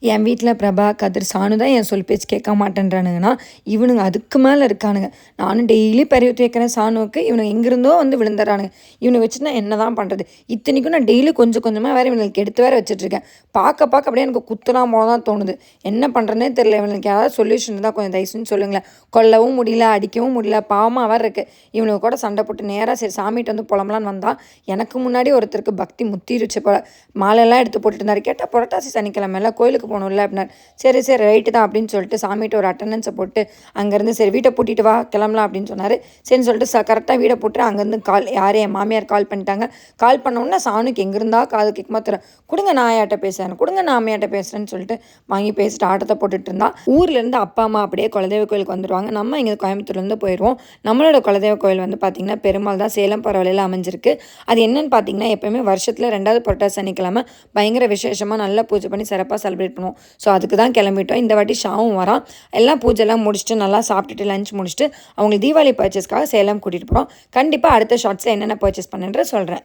என் வீட்ல பிரபா, கதிர், சானு தான் என் சொல் பேச்சு கேட்க மாட்டேன்றானுங்கன்னா, இவனுங்க அதுக்கு மேல இருக்கானுங்க. நானும் டெய்லி பறி ஊத்தி வைக்கிறேன் சானுவுக்கு. இவனுங்க எங்கிருந்தோ வந்து விழுந்துறானுங்க. இவன வச்சு நான் என்னதான் பண்றது? இத்தனைக்கும் நான் டெய்லி கொஞ்சம் கொஞ்சமா வேற இவனுங்களுக்கு எடுத்து வேற வச்சுட்டுருக்கேன். பார்க்க பார்க்க அப்படியே எனக்கு குத்தலாம் போல தான் தோணுது. என்ன பண்றதுன்னே தெரியல. இவனுக்கு ஏதாவது சொல்யூஷன் இருந்தா கொஞ்சம் தயவு செஞ்சு சொல்லுங்களேன். கொல்லவும் முடியல, அடிக்கவும் முடியல. பாவமா வேற இருக்கு. இவனுங்க கூட சண்டை போட்டு நேரா சரி சாமிட்ட வந்து புலம்பலான்னு வந்தா, எனக்கு முன்னாடி ஒருத்தருக்கு பக்தி முத்திருச்சு போல. மாலையெல்லாம் எடுத்து போட்டுட்டு இருந்தாரு. கேட்டா புரட்டாசி சனிக்கிழமைல கோயிலுக்கு போகணும்ல அப்படின்னாரு. சரி சரி ரைட்டு தான் அப்படின்னு சொல்லிட்டு சாமிகிட்ட ஒரு அட்டண்டன்ஸை போட்டு அங்கேருந்து சரி வீட்டை பூட்டிட்டு வா கிளம்பலாம் அப்படின்னு சொன்னார். சரின்னு சொல்லிட்டு கரெக்டாக வீடை போட்டு அங்கேருந்து யார் என் மாமியார் கால் பண்ணிட்டாங்க. கால் பண்ணோன்னே சாணுக்கு எங்கிருந்தா காது கேட்குமா தரேன். கொடுங்க நான் ஆயாட்ட பேசுகிறேன், கொடுங்க நான் அம்மையாட்ட பேசுகிறேன்னு சொல்லிட்டு வாங்கி பேசிட்டு ஆட்டத்தை போட்டுட்டு இருந்தா. ஊர்லேருந்து அப்பா அம்மா அப்படியே குலதெய்வ கோயிலுக்கு வந்துடுவாங்க. நம்ம இங்கே கோயம்புத்தூர்லேருந்து போயிடுவோம். நம்மளோட குலதெய்வ கோயில் வந்து பார்த்திங்கன்னா பெருமாள் தான் சேலம் பரவலையில் அமைஞ்சிருக்கு. அது என்னன்னு பார்த்தீங்கன்னா எப்போயுமே வருஷத்தில் 2வது புரட்டாசி சனிக்கிழமை பயங்கர விசேஷமாக நல்லா பூஜை பண்ணி சிறப்பாக செலிப்ரேட் பண்ணுவோம். ஸோ அதுக்கு தான் கிளம்பிட்டோம். இந்த வாட்டி ஷாவும் வரான். எல்லாம் பூஜைலாம் முடிச்சுட்டு நல்லா சாப்பிட்டுட்டு லஞ்ச் முடிச்சுட்டு அவங்களுக்கு தீபாவளி பர்ச்சேஸ்க்காக சேலம் கூட்டிகிட்டு போகிறோம். கண்டிப்பாக அடுத்த ஷார்ட்ஸில் என்னென்ன பர்ச்சேஸ் பண்ணுன்ற சொல்கிறேன்.